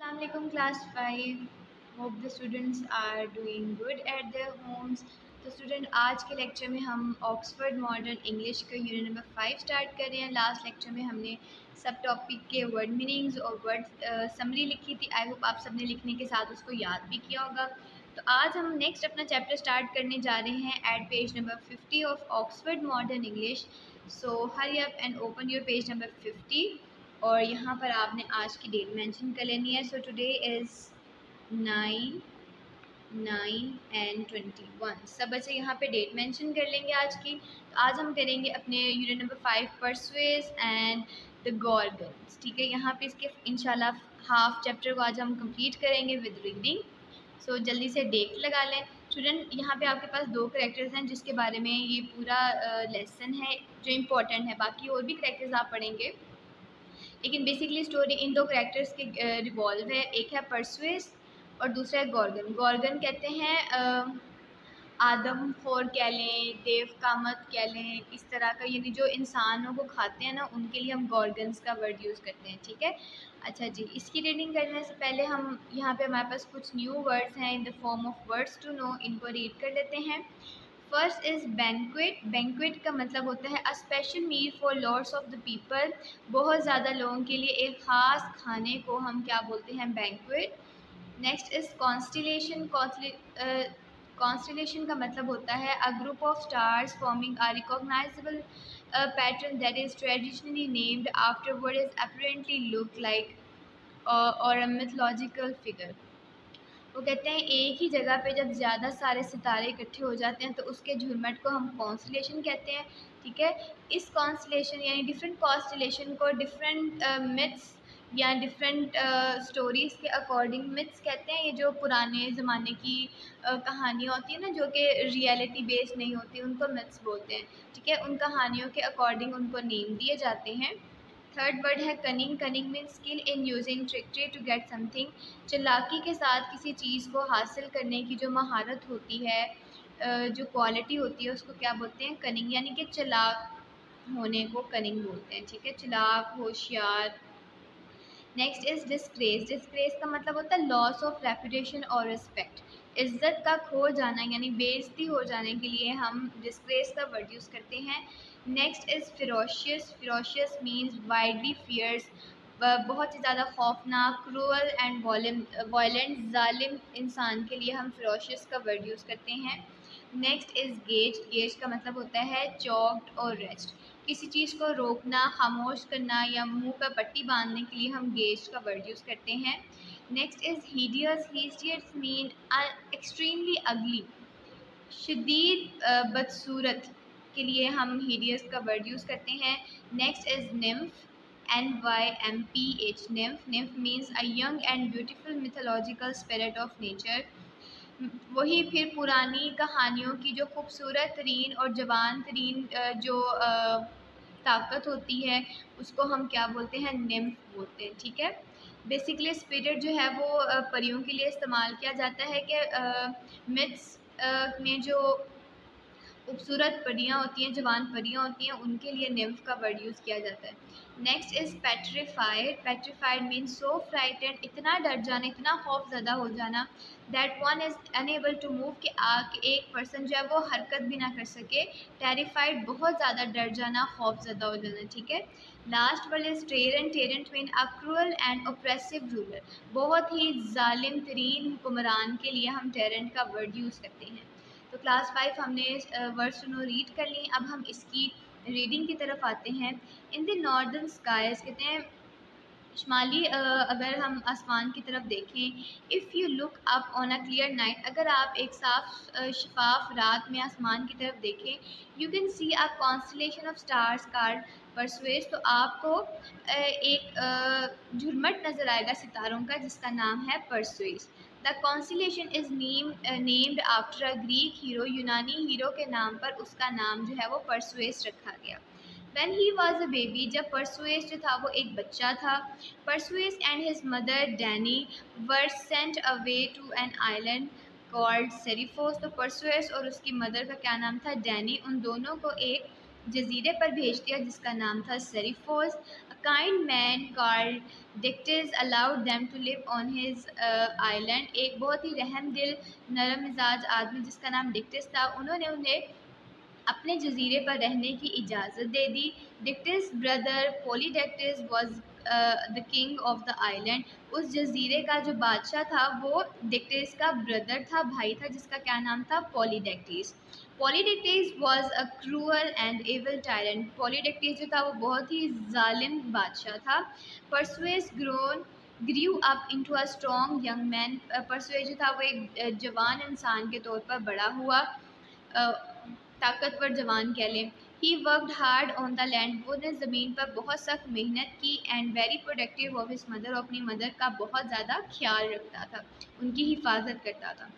Assalamualaikum class 5. Hope the students are doing good at their homes. तो student आज के lecture में हम ऑक्सफोर्ड मॉडर्न इंग्लिश का यूनिट नंबर 5 स्टार्ट कर रहे हैं। लास्ट लेक्चर में हमने सब टॉपिक के वर्ड मीनिंग्स और वर्ड समरी लिखी थी। आई होप आप सबने लिखने के साथ उसको याद भी किया होगा। तो आज हम नेक्स्ट अपना चैप्टर स्टार्ट करने जा रहे हैं at page number 50 of Oxford Modern English. So hurry up and open your page number 50 और यहाँ पर आपने आज की डेट मेंशन कर लेनी है। So today is 9/9/21। सब बच्चे यहाँ पे डेट मेंशन कर लेंगे आज की। तो आज हम करेंगे अपने यूनिट नंबर 5 परसुएस एंड द गॉर्गन्स। ठीक है, यहाँ पे इसके इंशाल्लाह हाफ चैप्टर को आज हम कंप्लीट करेंगे विद रीडिंग। सो जल्दी से डेट लगा लें स्टूडेंट। यहाँ पे आपके पास दो करेक्टर्स हैं जिसके बारे में ये पूरा लेसन है जो इम्पोर्टेंट है। बाकी और भी करेक्टर्स आप पढ़ेंगे, लेकिन बेसिकली स्टोरी इन दो कैरेक्टर्स के रिवॉल्व है। एक है परसुएस और दूसरा है गॉर्गन। गॉर्गन कहते हैं आदम खोर कह लें, देव कामत कह लें, इस तरह का, यानी जो इंसानों को खाते हैं ना, उनके लिए हम गॉर्गन्स का वर्ड यूज़ करते हैं। ठीक है, अच्छा जी, इसकी रीडिंग करने से पहले हम यहाँ पे हमारे पास कुछ न्यू वर्ड्स हैं in the form of words to know, इनको रीड कर लेते हैं। First is banquet. बैंक्वेट का मतलब होता है a special meal for lots of the people. बहुत ज़्यादा लोगों के लिए एक ख़ास खाने को हम क्या बोलते हैं? Banquet. Next is constellation. Constellation का मतलब होता है a group of stars forming a recognisable pattern that is traditionally named after what is apparently look like और अ मिथोलॉजिकल फिगर। वो कहते हैं एक ही जगह पे जब ज़्यादा सारे सितारे इकट्ठे हो जाते हैं तो उसके झुरमट को हम कॉन्स्टलेशन कहते हैं। ठीक है, इस कॉन्स्टलेशन यानी डिफरेंट कॉन्स्टलेशन को डिफरेंट मिथ्स या डिफरेंट स्टोरीज़ के अकॉर्डिंग, मिथ्स कहते हैं ये जो पुराने ज़माने की कहानियाँ होती हैं ना, जो कि रियलिटी बेस्ड नहीं होती, उनको मिथ्स बोलते हैं। ठीक है, उन कहानियों के अकॉर्डिंग उनको नेम दिए जाते हैं। थर्ड वर्ड है cunning. Cunning means skill in using trickery to get something. चालाकी के साथ किसी चीज़ को हासिल करने की जो महारत होती है, जो क्वालिटी होती है, उसको क्या बोलते हैं? कनिंग। यानी कि चालाक होने को कनिंग बोलते हैं। ठीक है, चालाक, होशियार। Next is disgrace. डिस्ग्रेस का मतलब होता है लॉस ऑफ रेपुटेशन और रिस्पेक्ट। इज़्ज़त का खो जाना यानी बेइज्जती हो जाने के लिए हम डिस्ग्रेस का वर्ड यूज़ करते हैं। Next is ferocious. Ferocious means widely fierce, बहुत ही ज़्यादा खौफनाक, क्रूअल एंड वायलेंट, जालिम इंसान के लिए हम फिरोशियस का वर्ड यूज़ करते हैं। Next is gauge. गेज का मतलब होता है चॉक्ड और रेस्ट। किसी चीज़ को रोकना, खामोश करना या मुंह पर पट्टी बांधने के लिए हम गेज का वर्ड यूज़ करते हैं। Next is hideous. Hideous mean extremely अगली, शदीद बदसूरत के लिए हम हीडियस का वर्ड यूज़ करते हैं। Next is nymph. NYMPH, nymph. Nymph means a young and beautiful mythological spirit of nature. वही फिर पुरानी कहानियों की जो खूबसूरत तरीन और जवान तरीन जो ताकत होती है, उसको हम क्या बोलते हैं? निम्फ बोलते हैं। ठीक है, बेसिकली स्पिरिट जो है वो परियों के लिए इस्तेमाल किया जाता है कि मिथ्स में जो खूबसूरत परियाँ होती हैं, जवान परियाँ होती हैं, उनके लिए निम्फ का वर्ड यूज़ किया जाता है। Next is petrified. Petrified means so frightened, इतना डर जाना, इतना खौफज़दा हो जाना, that one is unable to move, कि एक पर्सन जो है वो हरकत भी ना कर सके। टेरिफाइड बहुत ज़्यादा डर जाना, खौफज़दा हो जाना। ठीक है, last word is terrain. Terrain mean a cruel and oppressive ruler. बहुत ही जालिम तरीन हुक्मरान के लिए हम टेरेंट का वर्ड यूज़ करते हैं। तो क्लास 5 हमने वर्ड्स सुनो रीड कर ली। अब हम इसकी रीडिंग की तरफ आते हैं। इन द नॉर्दर्न स्काइज, कहते हैं शुमाली अगर हम आसमान की तरफ देखें, if you look up on a clear night, अगर आप एक साफ शफाफ रात में आसमान की तरफ देखें, you can see a constellation of stars called Perseus, तो आपको एक झुरमट नज़र आएगा सितारों का जिसका नाम है Perseus. The constellation is named after a Greek hero. यूनानी हीरो के नाम पर उसका नाम जो है वो परसुएस रखा गया। When he was a baby, जब परसुएस जो था वो एक बच्चा था, परसुएस and his mother Danny were sent away to an island called Seriphos। तो परसुएस और उसकी मदर का क्या नाम था? डैनी। उन दोनों को एक जजीरे पर भेज दिया जिसका नाम था Seriphos. A kind man called Dictys allowed them to live on his island. एक बहुत ही रहम दिल नरम मिजाज आदमी जिसका नाम डिक्टिस था, उन्होंने उन्हें अपने जजीरे पर रहने की इजाज़त दे दी। Dictys brother Polydectes was the king of the island. उस जजीरे का जो बादशाह था वो डिक्टिस का ब्रदर था, भाई था, जिसका क्या नाम था? Polydectes. Polydectes was a cruel and evil tyrant. Polydectes जो था वो बहुत ही जालिम बादशाह था। Perseus grew up into a strong young man. Perseus जो था वो एक जवान इंसान के तौर पर बड़ा हुआ, ताकतवर जवान कह लें। He worked hard on the land. वो ने ज़मीन पर बहुत सख्त मेहनत की। And very protective of his mother. और अपनी मदर का बहुत ज़्यादा ख्याल रखता था, उनकी हिफाजत करता था।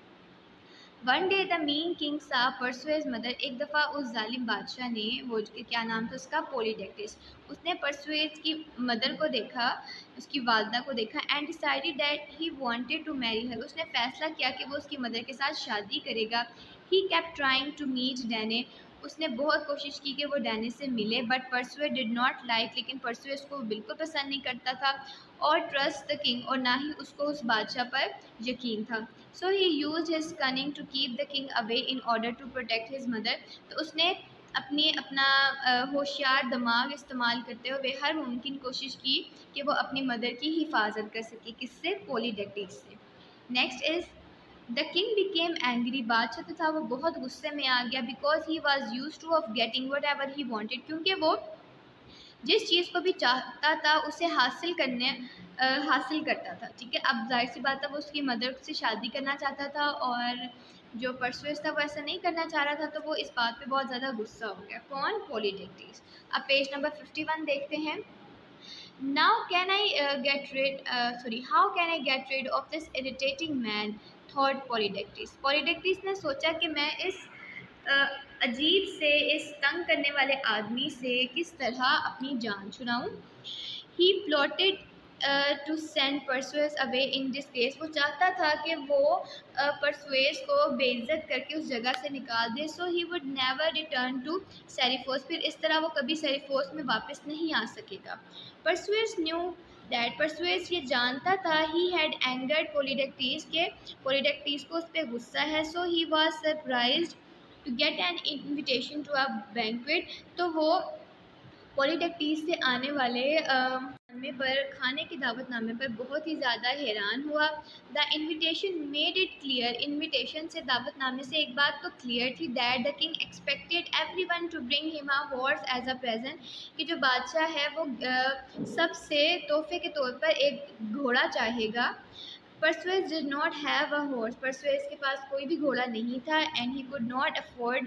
One day the mean king सा परसुएस मदर। एक दफ़ा उस जालिम बादशाह ने, वो क्या नाम था उसका? पोलीडेक्टिस। उसने परसुएस की मदर को देखा, उसकी वालदा को देखा। And decided that he wanted to marry her. उसने फैसला किया कि वो उसकी मदर के साथ शादी करेगा। He kept trying to meet Danae. उसने बहुत कोशिश की कि वो डैने से मिले, but Perseus did not like. लेकिन परसुएस को बिल्कुल पसंद नहीं करता था, और ट्रस्ट द किंग, और ना ही उसको उस बादशाह पर यकीन था। So he used his cunning to keep the king away in order to protect his mother. तो उसने अपना होशियार दिमाग इस्तेमाल करते हुए हर मुमकिन कोशिश की कि वो अपनी मदर की हिफाजत कर सके। किससे? पोलीडेक्टिस से। Next is the king became angry. बादशाह तो था वो बहुत गुस्से में आ गया, because he was use two of getting what ever he wanted. क्योंकि वो जिस चीज़ को भी चाहता था उसे हासिल करता था। ठीक है, अब जाहिर सी बात है वो उसकी मदर से शादी करना चाहता था, और जो परसुएस था वो ऐसा नहीं करना चाह रहा था, तो वो इस बात पे बहुत ज़्यादा गुस्सा हो गया। कौन? पोलीडेक्टिस। अब पेज नंबर 51 देखते हैं। Now can I how can I get rid of this irritating man? Thought Polydectes. Polydectes ने सोचा कि मैं इस अजीब से, इस तंग करने वाले आदमी से किस तरह अपनी जान छुड़ाऊँ। He plotted to send Perseus away in this case. वो चाहता था कि वो परसुएस को बेइज्जत करके उस जगह से निकाल दे। So he would never return to Seriphos. फिर इस तरह वो कभी सेरिफोस में वापस नहीं आ सकेगा। परसुएस न्यू दैट। परसुएस ये जानता था ही हैड एंगर्ड पोलीडेक्टिस, के पोलीडेक्टिस को उस पर गुस्सा है। So he was surprised to get an invitation to a banquet. तो वो पोलीडेक्टिस से आने वाले खाने की दावतनामे पर बहुत ही ज़्यादा हैरान हुआ। The invitation made it clear. Invitation से, दावतनामे से एक बात तो क्लियर थी, that the king expected everyone to bring him a horse as a present. कि जो बादशाह है वो सबसे तोहफे के तौर पर एक घोड़ा चाहेगा। Perseus did not have a horse. Perseus के पास कोई भी घोड़ा नहीं था। And he could not afford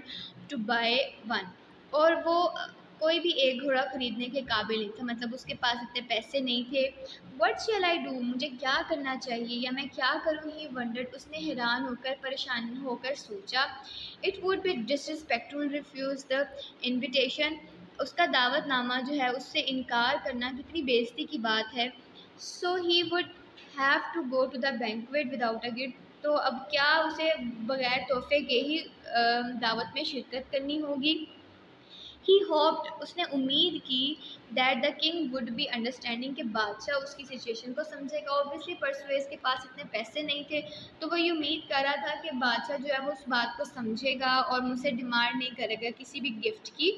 to buy one. और वो कोई भी एक घोड़ा खरीदने के काबिल नहीं था, मतलब उसके पास इतने पैसे नहीं थे। What shall I do? मुझे क्या करना चाहिए, या मैं क्या करूँ? He wondered. उसने हैरान होकर, परेशान होकर सोचा। It would be disrespectful refuse the invitation. उसका दावतनामा जो है उससे इनकार करना कितनी बेइज्जती की बात है। So he would have to go to the banquet without a gift. तो अब क्या उसे बगैर तोहफे के ही दावत में शिरकत करनी होगी। ही होप्ड, उसने उम्मीद की, that the king would be understanding, के बादशाह उसकी सिचुएशन को समझेगा। ऑब्वियसली परसुएस के पास इतने पैसे नहीं थे, तो वो ये उम्मीद कर रहा था कि बादशाह जो है वो उस बात को समझेगा और मुझसे डिमांड नहीं करेगा किसी भी गिफ्ट की।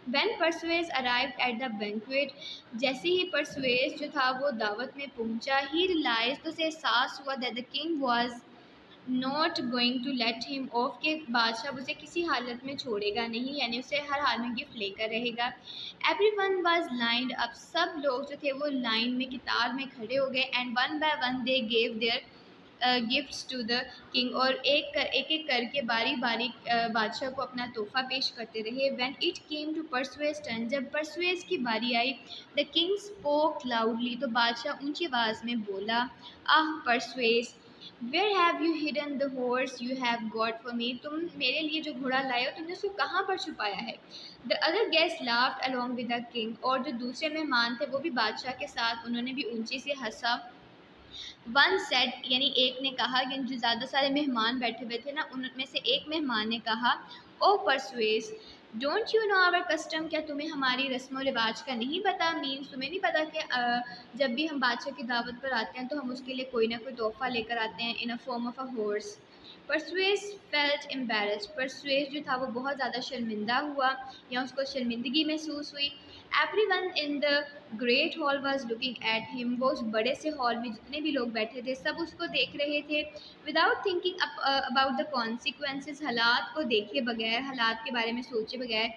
When Perseus arrived at the banquet. जैसे ही परसुएस जो था वो दावत में पहुंचा, ही रियलाइज, तो उसे एहसास हुआ, that the king was not going to let him off, के बादशाह उसे किसी हालत में छोड़ेगा नहीं, यानी उसे हर हाल में गिफ्ट लेकर रहेगा। Every one was lined up. सब लोग जो थे वो लाइन में, कितार में खड़े हो गए। And one by one they gave their gifts to the king. और एक एक करके बारी बारी बादशाह को अपना तोहफा पेश करते रहे। When it came to Perseus turn, जब परसुएस की बारी आई, द किंग स्पोक लाउडली, तो बादशाह ऊंची आवाज़ में बोला, ah Perseus, where have you hidden the horse you have got for me. तुम मेरे लिए जो घोड़ा लाए हो, तुमने उसको कहाँ पर छुपाया है। The other guest laughed along with the king. और जो दूसरे मेहमान थे वो भी बादशाह के साथ, उन्होंने भी ऊंची से हंसा। वन सेड, यानी एक ने कहा, यानी जो ज़्यादा सारे मेहमान बैठे हुए थे ना, उनमें से एक मेहमान ने कहा, oh Perseus, don't you know our custom, क्या तुम्हें हमारी रस्म व रिवाज का नहीं पता? मीन्स तुम्हें नहीं पता कि जब भी हम बादशाह की दावत पर आते हैं तो हम उसके लिए कोई ना कोई तोहफा लेकर आते हैं in a form of a horse. Perseus felt embarrassed, Perseus जो था वो बहुत ज़्यादा शर्मिंदा हुआ या उसको शर्मिंदगी महसूस हुई। Everyone in the great hall was looking at him, वो उस बड़े से हॉल में जितने भी लोग बैठे थे सब उसको देख रहे थे। Without thinking about the consequences, हालात को देखे बगैर, हालात के बारे में सोचे बगैर,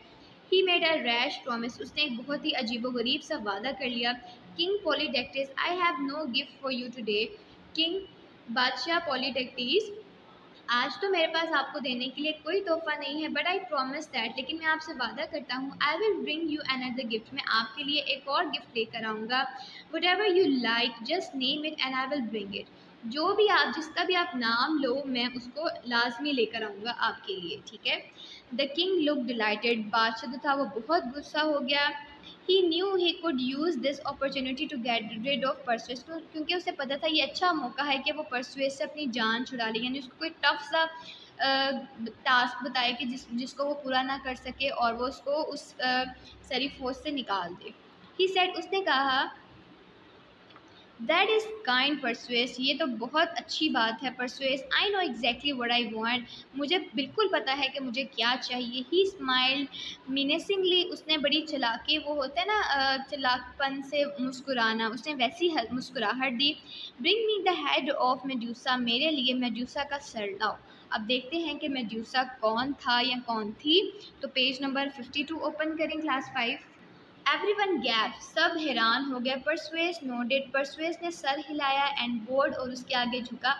he made a rash promise, उसने एक बहुत ही अजीबोगरीब सा वादा कर लिया। King Polydectes, I have no gift for you today. King बादशाह पॉलीडेक्टिस, आज तो मेरे पास आपको देने के लिए कोई तोहफा नहीं है, बट आई प्रॉमिस दैट, लेकिन मैं आपसे वादा करता हूँ, I will bring you another gift, मैं आपके लिए एक और गिफ्ट लेकर आऊँगा। What ever you like just name it and I will bring it, जो भी आप, जिसका भी आप नाम लो मैं उसको लाजमी लेकर आऊँगा आपके लिए, ठीक है। द किंग लुक डिलाइटेड, बादशाह जो था वो बहुत गुस्सा हो गया। He knew he could use this opportunity to get rid of Perseus, क्योंकि उसे पता था ये अच्छा मौका है कि वो परसुएस से अपनी जान छुड़ा ले, यानी उसको कोई टफ सा टास्क बताए कि जिसको वो पूरा ना कर सके और वो उसको उस सारी फौज से निकाल दे। ही सेड, उसने कहा, दैट इज़ काइंड परसुएस, ये तो बहुत अच्छी बात है Perseus. I know exactly what I want, मुझे बिल्कुल पता है कि मुझे क्या चाहिए। ही स्माइल्ड मीनेसिंगली, उसने बड़ी चालाकी, वो होता है ना चालाकपन से मुस्कुराना, उसने वैसी मुस्कुराहट दी। Bring me the head of Medusa, मेरे लिए मेड्यूसा का सर लाओ। अब देखते हैं कि मेड्यूसा कौन था या कौन थी। तो पेज नंबर 52 ओपन करें, क्लास 5। एवरीवन गैप, सब हैरान हो गए। परसुएस नोडेड, परसुएस ने सर हिलाया एंड बोर्ड और उसके आगे झुका।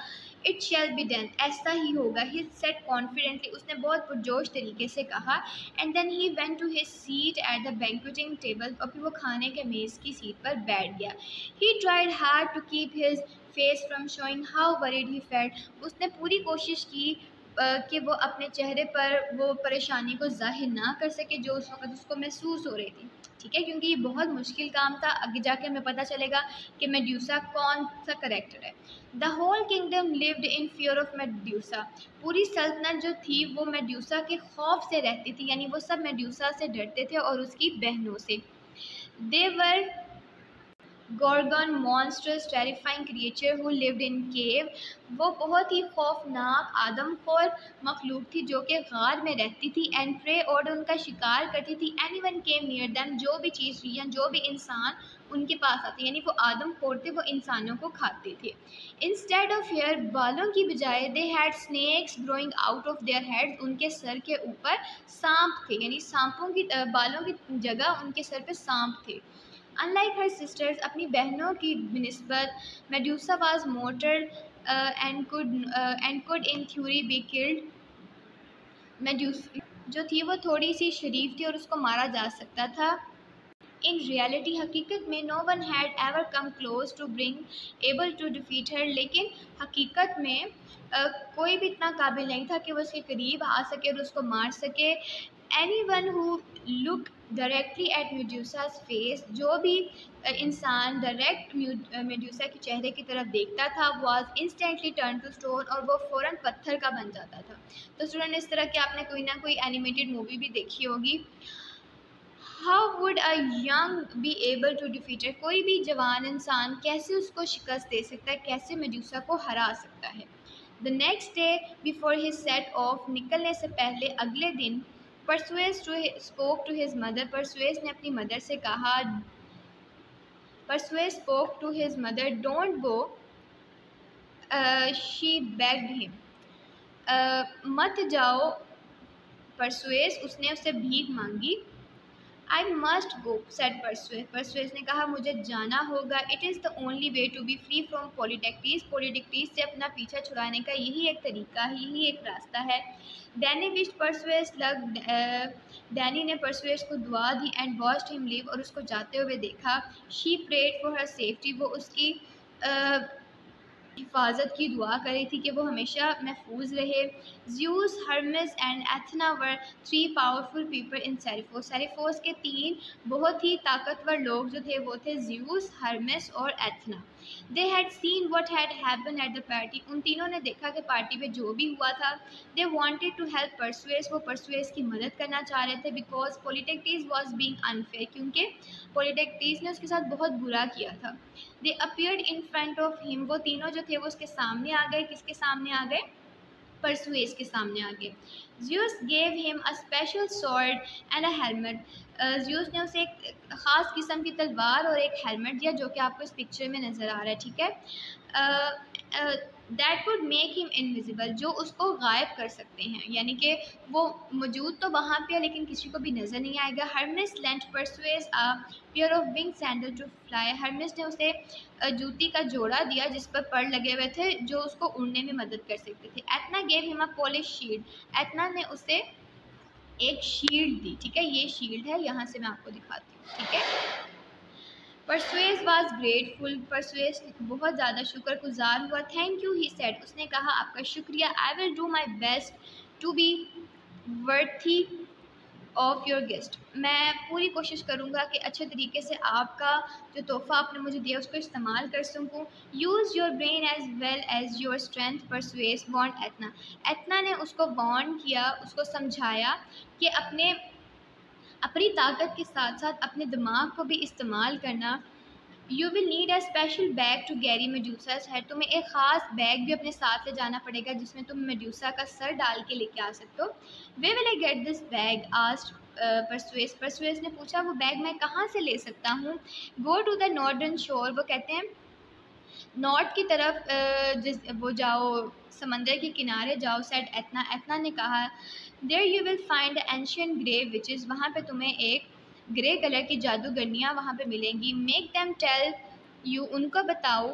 इट शैल बी डन, ऐसा ही होगा। ही सेड कॉन्फिडेंटली, उसने बहुत पुरजोश तरीके से कहा। And then he went to his seat at the banqueting table, और फिर वो खाने के मेज़ की सीट पर बैठ गया। He tried hard to keep his face from showing how worried he felt, उसने पूरी कोशिश की कि वो अपने चेहरे पर वो परेशानी को जाहिर ना कर सके जो उस वक़्त उसको महसूस हो रही थी, ठीक है, क्योंकि ये बहुत मुश्किल काम था। आगे जाके हमें पता चलेगा कि मेड्यूसा कौन सा करेक्टर है। The whole kingdom lived in fear of Medusa, पूरी सल्तनत जो थी वो मेड्यूसा के खौफ से रहती थी, यानी वो सब मेड्यूसा से डरते थे और उसकी बहनों से। They were Gorgon monsters terrifying creature who lived in cave, वो बहुत ही खौफनाक आदमखोर मखलूक थी जो कि गार में रहती थी। एंड प्रे, और उनका शिकार करती थी। एनीवन केम नियर देम, जो भी चीज़ या जो भी इंसान उनके पास आते, यानी वो आदमखोर थे, वो इंसानों को खाते थे। इंस्टेड ऑफ हेयर, बालों की बजाय, they had snakes growing out of their heads, उनके सर के ऊपर सांप थे, यानी सांपों की बालों की जगह उनके सर पे सांप थे। अनलाइक हर सिस्टर्स, अपनी बहनों की निस्बत, Medusa was mortal and could in theory be killed, Medusa जो थी वो थोड़ी सी शरीफ थी और उसको मारा जा सकता था। इन रियलिटी, हकीकत में, no one had ever come close to bring able to defeat her, लेकिन हकीकत में कोई भी इतना काबिल नहीं था कि वो उसके करीब आ सके और उसको मार सके। Any one who look directly at Medusa's face, जो भी इंसान डायरेक्ट मेड्यूसा के चेहरे की तरफ देखता था, was instantly turn to stone, और वो फ़ौरन पत्थर का बन जाता था। तो स्टूडेंट, इस तरह की आपने कोई ना कोई एनिमेटेड मूवी भी देखी होगी। How would a young be able to defeat, कोई भी जवान इंसान कैसे उसको शिकस्त दे सकता है, कैसे मेड्यूसा को हरा सकता है। The next day before his set off, निकलने से पहले अगले दिन, Perseus spoke to his mother, Perseus ने अपनी मदर से कहा, Perseus spoke to his mother, don't go, she begged him, मत जाओ परसुएस, उसने उससे भीख मांगी। I must go said परसुएस, Perseus ने कहा मुझे जाना होगा। It is the only way to be free from Polydectes, Polydectes से अपना पीछा छुड़ाने का यही एक तरीका है, यही एक रास्ता है। डैनी विश्ड परसुएस लग, डैनी ने परसुएस को दुआ दी एंड वॉच्ड हिम लीव, और उसको जाते हुए देखा। She prayed for her safety, वो उसकी हिफाजत की दुआ कर रही थी कि वो हमेशा महफूज रहे। Zeus, Hermes and Athena were 3 powerful people in Seriphos, Seriphos के 3 बहुत ही ताकतवर लोग जो थे वो थे ज़्यूस, हर्मेस और Athena. They had seen what had happen at the party, उन तीनों ने देखा कि पार्टी में जो भी हुआ था। They wanted to help Perseus, वो परसुएस की मदद करना चाह रहे थे, because Polydectes was being unfair, क्योंकि पोलिटेक्टिस ने उसके साथ बहुत बुरा किया था। They appeared in front of him, वो तीनों जो थे वो उसके सामने आ गए। किसके सामने आ गए? परसुएस के सामने आ गए। Zeus gave him a special sword and a helmet, Zeus ने उसे एक ख़ास किस्म की तलवार और एक हेलमेट दिया, जो कि आपको इस पिक्चर में नज़र आ रहा है, ठीक है। That would make him invisible, जो उसको गायब कर सकते हैं, यानी कि वो मौजूद तो वहाँ पे है लेकिन किसी को भी नज़र नहीं आएगा। Hermes lent Perseus a pair of wing sandal to fly, Hermes ने उसे जूती का जोड़ा दिया जिस पर पर लगे हुए थे, जो उसको उड़ने में मदद कर सकते थे। Athena gave him a polish shield, Athena ने उसे एक शील्ड दी, ठीक है, ये शील्ड है, यहाँ से मैं आपको दिखाती हूँ, ठीक है। परसुएस वाज ग्रेटफुल, परसुएस बहुत ज़्यादा शुक्रगुजार हुआ। थैंक यू ही सेड, उसने कहा आपका शुक्रिया। I will do my best to be worthy of your guest, मैं पूरी कोशिश करूँगा कि अच्छे तरीके से आपका जो तोहफ़ा आपने मुझे दिया उसको इस्तेमाल कर सकूँ। Use your brain as well as your strength Perseus warned Athena, Athena ने उसको बॉन्ड किया, उसको समझाया कि अपनी ताकत के साथ साथ अपने दिमाग को भी इस्तेमाल करना। You will need a special bag to carry Medusa's head, तुम्हें एक ख़ास बैग भी अपने साथ ले जाना पड़ेगा जिसमें तुम मेड्यूसा का सर डाल के लेके आ सकते हो। Where will I get this bag asked Perseus, Perseus ने पूछा वो बैग मैं कहाँ से ले सकता हूँ। गो टू द नॉर्दर्न शोर, वो कहते हैं नॉर्थ की तरफ जिस वो जाओ, समंदर के किनारे जाओ। सेट एथना, एथना ने कहा there you will find ancient grey witches, वहाँ पे तुम्हें एक ग्रे कलर की जादूगरनियाँ वहाँ पे मिलेंगी। मेक देम टेल यू, उनको बताओ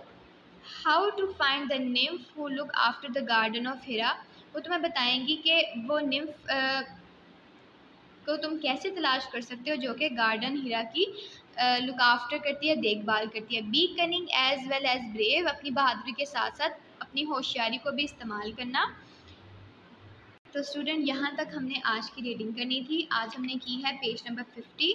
how to find the nymph who look after the garden of Hera, वो तुम्हें बताएंगी कि वो निम्फ को तुम कैसे तलाश कर सकते हो जो कि गार्डन हीरा की लुक आफ्टर करती है, देखभाल करती है। Be cunning as well as brave, अपनी बहादुरी के साथ साथ अपनी होशियारी को भी इस्तेमाल करना। तो स्टूडेंट यहाँ तक हमने आज की रीडिंग करनी थी। आज हमने की है पेज नंबर 50,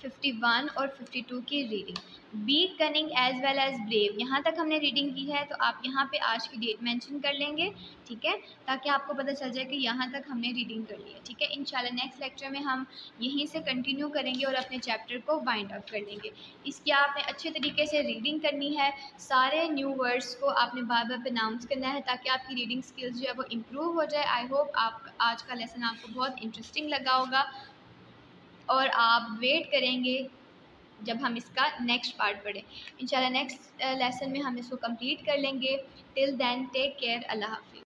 51 और 52 की reading. Be cunning as well as brave, यहाँ तक हमने रीडिंग की है, तो आप यहाँ पे आज की डेट मेंशन कर लेंगे, ठीक है, ताकि आपको पता चल जाए कि यहाँ तक हमने रीडिंग कर ली है, ठीक है। इंशाल्लाह नेक्स्ट लेक्चर में हम यहीं से कंटिन्यू करेंगे और अपने चैप्टर को वाइंड अप कर लेंगे। इसकी आपने अच्छे तरीके से रीडिंग करनी है, सारे न्यू वर्ड्स को आपने बार बार प्रोनाउंस करना है ताकि आपकी रीडिंग स्किल्स जो है वो इम्प्रूव हो जाए। आई होप आप आज का लेसन आपको बहुत इंटरेस्टिंग लगा होगा और आप वेट करेंगे जब हम इसका नेक्स्ट पार्ट पढ़ें। इंशाल्लाह नेक्स्ट लेसन में हम इसको कंप्लीट कर लेंगे। टिल देन टेक केयर, अल्लाह हाफिज़।